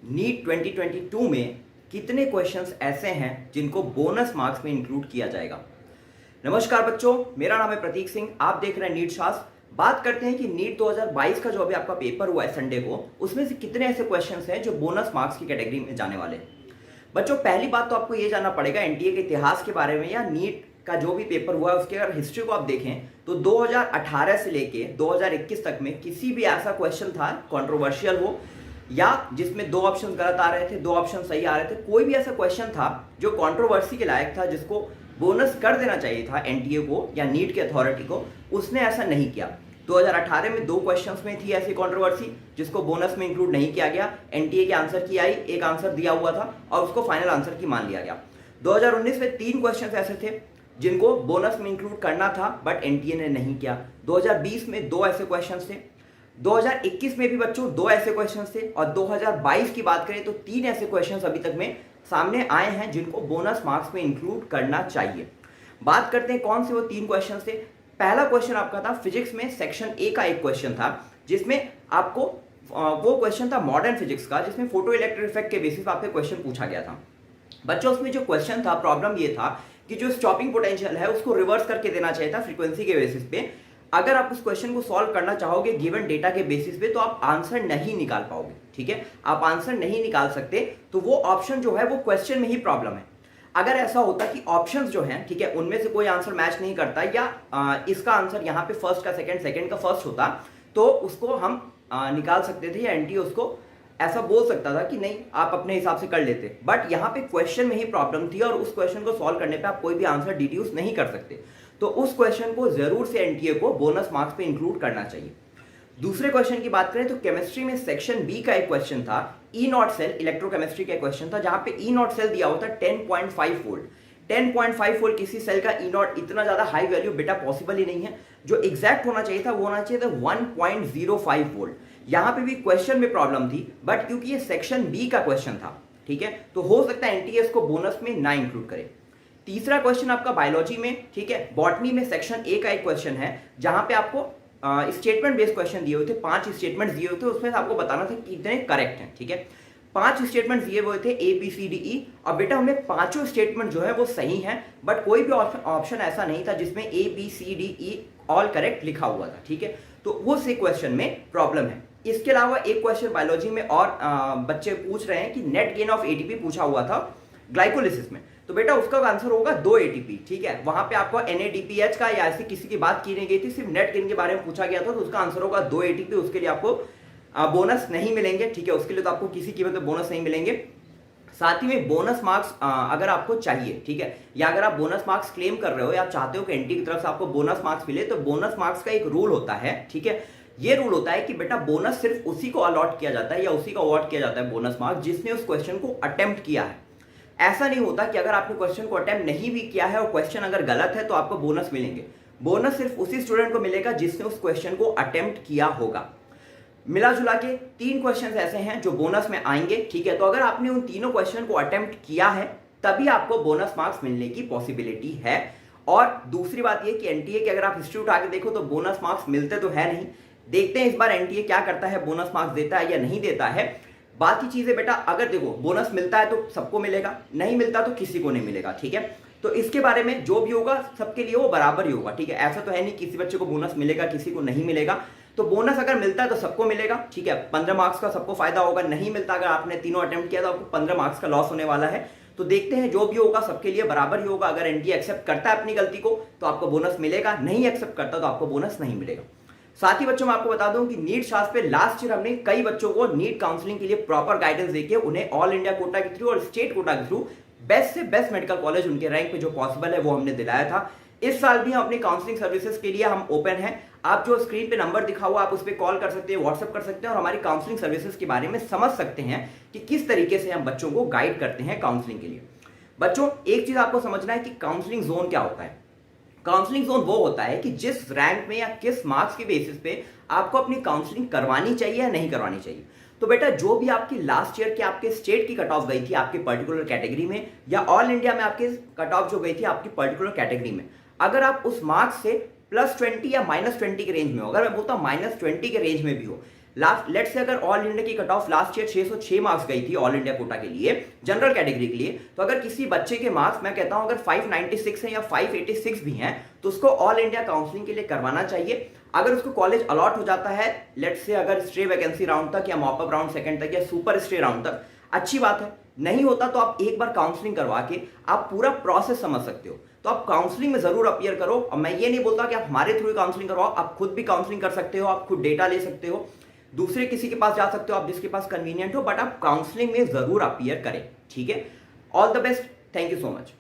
NEET 2022 में कितने questions ऐसे हैं जिनको बोनस मार्क्स में इंक्लूड किया जाएगा। नमस्कार बच्चों, मेरा नाम है प्रतीक सिंह, आप देख रहे हैं नीट शास्त्र। बात करते हैं कि नीट 2022 का जो अभी आपका पेपर हुआ है संडे को, उसमें से कितने ऐसे क्वेश्चंस हैं जो बोनस मार्क्स की कैटेगरी में जाने वाले हैं। बच्चों, पहली बात तो आपको ये जानना पड़ेगा एनटीए के इतिहास के बारे में, या नीट का जो भी पेपर हुआ है उसके अगर हिस्ट्री को आप देखें तो 2018 से लेके 2021 तक में किसी भी ऐसा क्वेश्चन था कंट्रोवर्शियल हो या जिसमें दो ऑप्शन गलत आ रहे थे, दो ऑप्शन सही आ रहे थे, कोई भी ऐसा क्वेश्चन था जो कंट्रोवर्सी के लायक था, जिसको बोनस कर देना चाहिए था एनटीए को या नीट के अथॉरिटी को, उसने ऐसा नहीं किया। 2018 में दो क्वेश्चंस में थी ऐसी कंट्रोवर्सी जिसको बोनस में इंक्लूड नहीं किया गया। एनटीए के आंसर की आई, एक आंसर दिया हुआ था और उसको फाइनल आंसर की मान लिया गया। 2019 में तीन क्वेश्चंस ऐसे थे जिनको बोनस में इंक्लूड करना था बट एनटीए ने नहीं किया। 2020 में दो ऐसे क्वेश्चंस थे, 2021 में भी बच्चों दो ऐसे क्वेश्चंस थे, और 2022 की बात करें तो तीन ऐसे क्वेश्चंस अभी तक में सामने आए हैं जिनको बोनस मार्क्स में इंक्लूड करना चाहिए। बात करते हैं कौन से वो तीन क्वेश्चन थे। पहला क्वेश्चन आपका था फिजिक्स में सेक्शन ए का एक क्वेश्चन था, जिसमें आपको वो क्वेश्चन था मॉडर्न फिजिक्स का, जिसमें फोटो इलेक्ट्रिक इफेक्ट के बेसिस पर आपसे क्वेश्चन पूछा गया था। बच्चों, उसमें जो क्वेश्चन था, प्रॉब्लम ये था कि जो स्टॉपिंग पोटेंशियल है उसको रिवर्स करके देना चाहिए था फ्रीक्वेंसी के बेसिस पे। अगर आप उस क्वेश्चन को सॉल्व करना चाहोगे गिवन डेटा के बेसिस पे तो आप आंसर नहीं निकाल पाओगे। ठीक है, आप आंसर नहीं निकाल सकते, तो वो ऑप्शन जो है वो क्वेश्चन में ही प्रॉब्लम है। अगर ऐसा होता कि ऑप्शंस जो हैं, ठीक है, उनमें से कोई आंसर मैच नहीं करता या इसका आंसर यहाँ पे फर्स्ट का सेकंड, सेकंड का फर्स्ट होता, तो उसको हम निकाल सकते थे या एनटीए उसको ऐसा बोल सकता था कि नहीं आप अपने हिसाब से कर लेते। बट यहाँ पे क्वेश्चन में ही प्रॉब्लम थी और उस क्वेश्चन को सॉल्व करने पे आप कोई भी आंसर डिड्यूस नहीं कर सकते, तो उस क्वेश्चन को जरूर से एनटीए को बोनस मार्क्स पे इंक्लूड करना चाहिए। दूसरे क्वेश्चन की बात करें तो केमिस्ट्री में सेक्शन बी का एक क्वेश्चन था, ई नॉट सेल, इलेक्ट्रोकेमिस्ट्री का क्वेश्चन था, जहां पे ई नॉट सेल दिया हुआ था 10.5 वोल्ट। 10.5 वोल्ट किसी सेल का ई नॉट, इतना ज्यादा हाई वैल्यू बेटा पॉसिबल ही नहीं है। जो एग्जैक्ट होना चाहिए था वो होना चाहिए था 1.05 वोल्ट। यहां पे भी क्वेश्चन में प्रॉब्लम थी, बट क्योंकि ये सेक्शन बी का क्वेश्चन था, ठीक है, तो हो सकता है एनटीए को बोनस में ना इंक्लूड करे। तीसरा क्वेश्चन आपका बायोलॉजी में, ठीक है, बॉटनी में सेक्शन ए का एक क्वेश्चन है, जहां पे आपको स्टेटमेंट बेस्ड क्वेश्चन दिए हुए थे, 5 स्टेटमेंट दिए हुए थे, उसमें से आपको बताना था कि कितने करेक्ट हैं। ठीक है, 5 स्टेटमेंट दिए हुए थे ए बी सी डी ई, और बेटा हमें पांचों स्टेटमेंट जो है वो सही हैं, बट कोई भी ऑप्शन ऐसा नहीं था जिसमें A B C D E all correct लिखा हुआ था। ठीक है, तो वो से क्वेश्चन में प्रॉब्लम है। इसके अलावा एक क्वेश्चन बायोलॉजी में और बच्चे पूछ रहे हैं कि नेट गेन ऑफ एटीपी पूछा हुआ था ग्लाइकोलिसिस में, तो बेटा उसका आंसर होगा 2 एटीपी। ठीक है, वहां पे आपको NADPH का या ऐसी किसी की बात की नहीं गई थी, सिर्फ नेट गेन के बारे में पूछा गया था, तो उसका आंसर होगा 2 एटीपी। उसके लिए आपको बोनस नहीं मिलेंगे। ठीक है, उसके लिए तो आपको किसी कीमत पे बोनस नहीं मिलेंगे। साथ ही में बोनस मार्क्स अगर आपको चाहिए, ठीक है, या अगर आप बोनस मार्क्स क्लेम कर रहे हो या आप चाहते हो कि एनटीए की तरफ से आपको बोनस मार्क्स मिले, तो बोनस मार्क्स का एक रूल होता है। ठीक है, ये रूल होता है कि बेटा बोनस सिर्फ उसी को अलॉट किया जाता है या उसी को अवार्ड किया जाता है बोनस मार्क्स जिसने उस क्वेश्चन को अटेम्प्ट किया है। ऐसा नहीं होता कि अगर आपने क्वेश्चन को अटेम्प्ट नहीं भी किया है और क्वेश्चन अगर गलत है तो आपको बोनस मिलेंगे। बोनस सिर्फ उसी स्टूडेंट को मिलेगा जिसने उस क्वेश्चन को अटेम्प्ट किया होगा। मिला जुला के 3 क्वेश्चंस ऐसे हैं जो बोनस में आएंगे। ठीक है, तो अगर आपने उन तीनों क्वेश्चन को अटेम्प्ट किया है तभी आपको बोनस मार्क्स मिलने की पॉसिबिलिटी है। और दूसरी बात यह कि एनटीए की अगर आप हिस्ट्री उठा के देखो तो बोनस मार्क्स मिलते तो है नहीं। देखते हैं इस बार एनटीए क्या करता है, बोनस मार्क्स देता है या नहीं देता है। बाकी चीजें बेटा, अगर देखो बोनस मिलता है तो सबको मिलेगा, नहीं मिलता तो किसी को नहीं मिलेगा। ठीक है, तो इसके बारे में जो भी होगा सबके लिए वो बराबर ही होगा। ठीक है, ऐसा तो है नहीं किसी बच्चे को बोनस मिलेगा किसी को नहीं मिलेगा। तो बोनस अगर मिलता है तो सबको मिलेगा। ठीक है, 15 मार्क्स का सबको फायदा होगा। नहीं मिलता, अगर आपने तीनों अटेम्प्ट किया तो आपको 15 मार्क्स का लॉस होने वाला है। तो देखते हैं जो भी होगा सबके लिए बराबर ही होगा। अगर एनटीए एक्सेप्ट करता है अपनी गलती को तो आपको बोनस मिलेगा, नहीं एक्सेप्ट करता तो आपको बोनस नहीं मिलेगा। साथ ही बच्चों मैं आपको बता दूं कि नीट शास्त्र पे लास्ट ईयर हमने कई बच्चों को नीट काउंसलिंग के लिए प्रॉपर गाइडेंस देके उन्हें ऑल इंडिया कोटा के थ्रू और स्टेट कोटा के थ्रू बेस्ट से बेस्ट मेडिकल कॉलेज उनके रैंक पे जो पॉसिबल है वो हमने दिलाया था। इस साल भी हम अपनी काउंसलिंग सर्विसेज के लिए हम ओपन हैं। आप जो स्क्रीन पे नंबर दिखा हुआ आप उस पर कॉल कर सकते हैं, व्हाट्सएप कर सकते हैं और हमारी काउंसलिंग सर्विसेज के बारे में समझ सकते हैं कि किस तरीके से हम बच्चों को गाइड करते हैं काउंसलिंग के लिए। बच्चों, एक चीज आपको समझना है कि काउंसलिंग जोन क्या होता है। काउंसलिंग जोन वो होता है कि जिस रैंक में या किस मार्क्स के बेसिस पे आपको अपनी काउंसलिंग करवानी चाहिए या नहीं करवानी चाहिए। तो बेटा जो भी आपकी लास्ट ईयर के आपके स्टेट की कट ऑफ गई थी आपके पर्टिकुलर कैटेगरी में, या ऑल इंडिया में आपके कट ऑफ जो गई थी आपकी पर्टिकुलर कैटेगरी में, अगर आप उस मार्क्स से +20 या -20 के रेंज में हो, अगर मैं बोलता हूँ -20 के रेंज में भी हो, लास्ट लेट से अगर ऑल इंडिया की cut off last year 606 marks गई थी ऑल इंडिया कोटा के लिए जनरल कैटेगरी के लिए, तो अगर किसी बच्चे के मार्क्स मैं कहता हूं अगर 596 है या 586 भी हैं तो उसको ऑल इंडिया काउंसलिंग के लिए करवाना चाहिए। अगर उसको कॉलेज अलॉट हो जाता है लेट से अगर स्टे वैकेंसी राउंड तक या मॉपअप राउंड सेकंड तक या सुपर स्टे राउंड तक, अच्छी बात है। नहीं होता तो आप एक बार काउंसलिंग करवा के आप पूरा प्रोसेस समझ सकते हो, तो आप काउंसलिंग में जरूर अपीयर करो। और मैं ये नहीं बोलता कि आप हमारे थ्रू काउंसलिंग करवाओ, आप खुद भी काउंसलिंग कर सकते हो, आप खुद डेटा ले सकते हो, दूसरे किसी के पास जा सकते हो, आप जिसके पास कन्वीनियंट हो, बट आप काउंसलिंग में जरूर अपीयर करें। ठीक है, all the best, thank you so much.